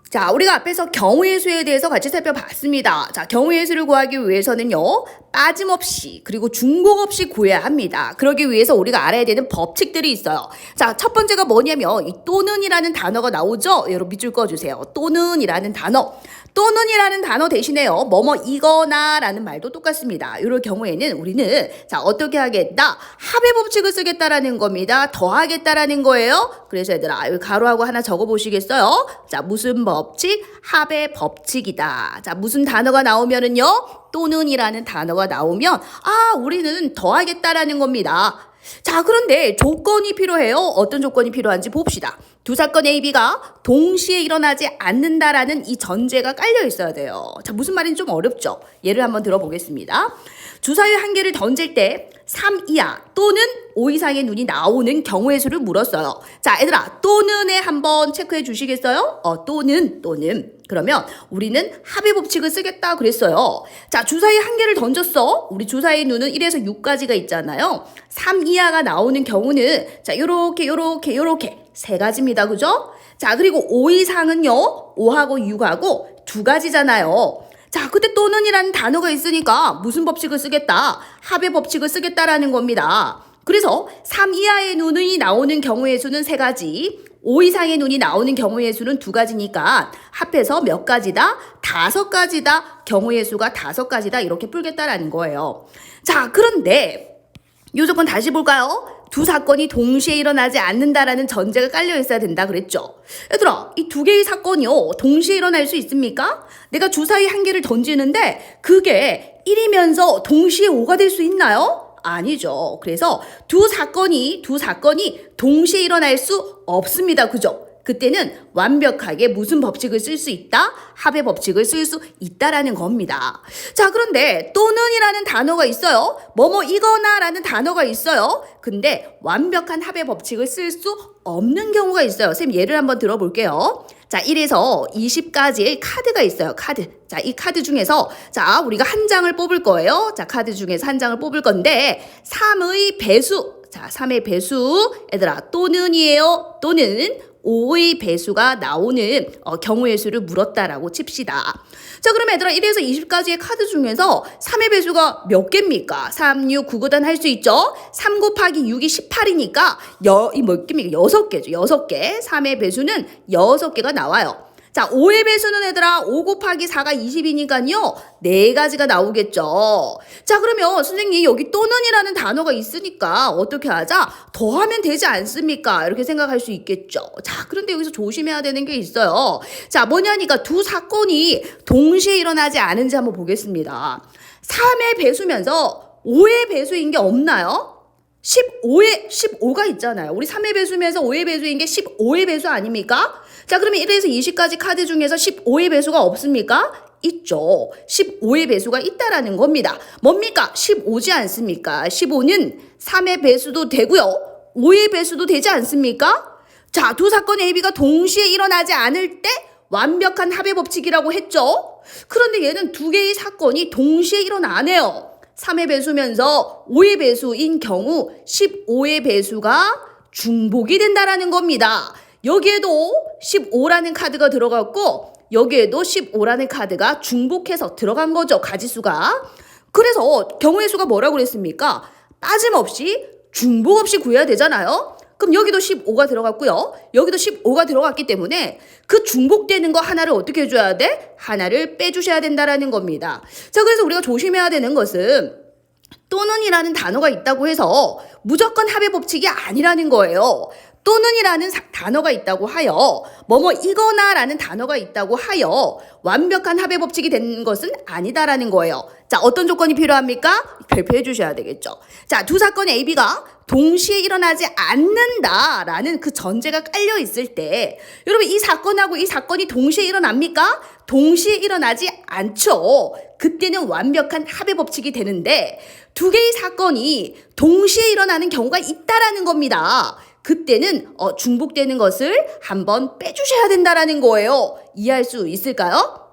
자, 우리가 앞에서 경우의 수에 대해서 같이 살펴봤습니다. 자, 경우의 수를 구하기 위해서는요, 빠짐없이 그리고 중복 없이 구해야 합니다. 그러기 위해서 우리가 알아야 되는 법칙들이 있어요. 자, 첫 번째가 뭐냐면 이 또는이라는 단어가 나오죠? 여러분 밑줄 그어주세요. 또는이라는 단어. 또는이라는 단어 대신에요, 뭐뭐 이거나 라는 말도 똑같습니다. 이럴 경우에는 우리는 자, 어떻게 하겠다? 합의 법칙을 쓰겠다라는 겁니다. 더하겠다라는 거예요. 그래서 얘들아, 여기 가로하고 하나 적어보시겠어요? 자, 무슨 법칙? 합의 법칙이다. 자, 무슨 단어가 나오면은요, 또는이라는 단어가 나오면 우리는 더하겠다라는 겁니다. 자, 그런데 조건이 필요해요. 어떤 조건이 필요한지 봅시다. 두 사건 A, B가 동시에 일어나지 않는다라는 이 전제가 깔려 있어야 돼요. 자, 무슨 말인지 좀 어렵죠? 예를 한번 들어보겠습니다. 주사위 한 개를 던질 때 3 이하 또는 5 이상의 눈이 나오는 경우의 수를 물었어요. 자, 얘들아, 또는에 한번 체크해 주시겠어요? 또는. 그러면 우리는 합의 법칙을 쓰겠다 그랬어요. 자, 주사위 한 개를 던졌어. 우리 주사위 눈은 1에서 6까지가 있잖아요. 3 이하가 나오는 경우는 자, 요렇게 세 가지입니다. 그죠? 자, 그리고 5 이상은요, 5하고 6하고 두 가지잖아요. 자, 그때 또는이라는 단어가 있으니까 무슨 법칙을 쓰겠다? 합의 법칙을 쓰겠다라는 겁니다. 그래서 3 이하의 눈이 나오는 경우의 수는 세 가지, 5 이상의 눈이 나오는 경우의 수는 두 가지니까 합해서 몇 가지다? 5가지다. 경우의 수가 5가지다. 이렇게 풀겠다라는 거예요. 자, 그런데 이 조건 다시 볼까요? 두 사건이 동시에 일어나지 않는다라는 전제가 깔려 있어야 된다 그랬죠. 얘들아, 이 두 개의 사건이요, 동시에 일어날 수 있습니까? 내가 주사위 한 개를 던지는데 그게 1이면서 동시에 5가 될 수 있나요? 아니죠. 그래서 두 사건이 동시에 일어날 수 없습니다. 그죠? 그때는 완벽하게 무슨 법칙을 쓸 수 있다? 합의 법칙을 쓸 수 있다라는 겁니다. 자, 그런데 또는이라는 단어가 있어요. 뭐뭐 이거나 라는 단어가 있어요. 근데 완벽한 합의 법칙을 쓸 수 없는 경우가 있어요. 선생님 예를 한번 들어볼게요. 자, 1에서 20까지의 카드가 있어요. 카드. 자, 이 카드 중에서 자, 우리가 한 장을 뽑을 거예요. 자, 카드 중에서 한 장을 뽑을 건데 3의 배수. 자, 3의 배수. 얘들아, 또는이에요. 또는 5의 배수가 나오는 경우의 수를 물었다라고 칩시다. 자, 그럼 얘들아, 1에서 20까지의 카드 중에서 3의 배수가 몇 개입니까? 3, 6, 9, 9단 할 수 있죠? 3 곱하기 6이 18이니까 이 몇 개입니까? 6개죠. 6개. 3의 배수는 6개가 나와요. 자, 5의 배수는 얘들아 5 곱하기 4가 20이니까요. 4가지가 나오겠죠. 자, 그러면 선생님 여기 또는이라는 단어가 있으니까 어떻게 하자? 더하면 되지 않습니까? 이렇게 생각할 수 있겠죠. 자, 그런데 여기서 조심해야 되는 게 있어요. 자, 뭐냐니까 두 사건이 동시에 일어나지 않은지 한번 보겠습니다. 3의 배수면서 5의 배수인 게 없나요? 15가 있잖아요. 우리 3의 배수면서 5의 배수인 게 15의 배수 아닙니까? 자, 그러면 1에서 20까지 카드 중에서 15의 배수가 없습니까? 있죠. 15의 배수가 있다라는 겁니다. 뭡니까? 15지 않습니까? 15는 3의 배수도 되고요. 5의 배수도 되지 않습니까? 자, 두 사건 A, B가 동시에 일어나지 않을 때 완벽한 합의 법칙이라고 했죠. 그런데 얘는 두 개의 사건이 동시에 일어나네요. 3의 배수면서 5의 배수인 경우 15의 배수가 중복이 된다라는 겁니다. 여기에도 15라는 카드가 들어갔고 여기에도 15라는 카드가 중복해서 들어간 거죠. 가지수가. 그래서 경우의 수가 뭐라고 그랬습니까? 빠짐없이 중복 없이 구해야 되잖아요. 그럼 여기도 15가 들어갔고요. 여기도 15가 들어갔기 때문에 그 중복되는 거 하나를 어떻게 해줘야 돼? 하나를 빼주셔야 된다라는 겁니다. 자, 그래서 우리가 조심해야 되는 것은 또는이라는 단어가 있다고 해서 무조건 합의 법칙이 아니라는 거예요. 또는이라는 단어가 있다고 하여 뭐뭐 이거나 라는 단어가 있다고 하여 완벽한 합의 법칙이 된 것은 아니다라는 거예요. 자, 어떤 조건이 필요합니까? 발표해 주셔야 되겠죠. 자, 두 사건 A, B가 동시에 일어나지 않는다라는 그 전제가 깔려 있을 때 여러분 이 사건하고 이 사건이 동시에 일어납니까? 동시에 일어나지 않죠. 그때는 완벽한 합의 법칙이 되는데 두 개의 사건이 동시에 일어나는 경우가 있다라는 겁니다. 그때는 중복되는 것을 한번 빼주셔야 된다라는 거예요. 이해할 수 있을까요?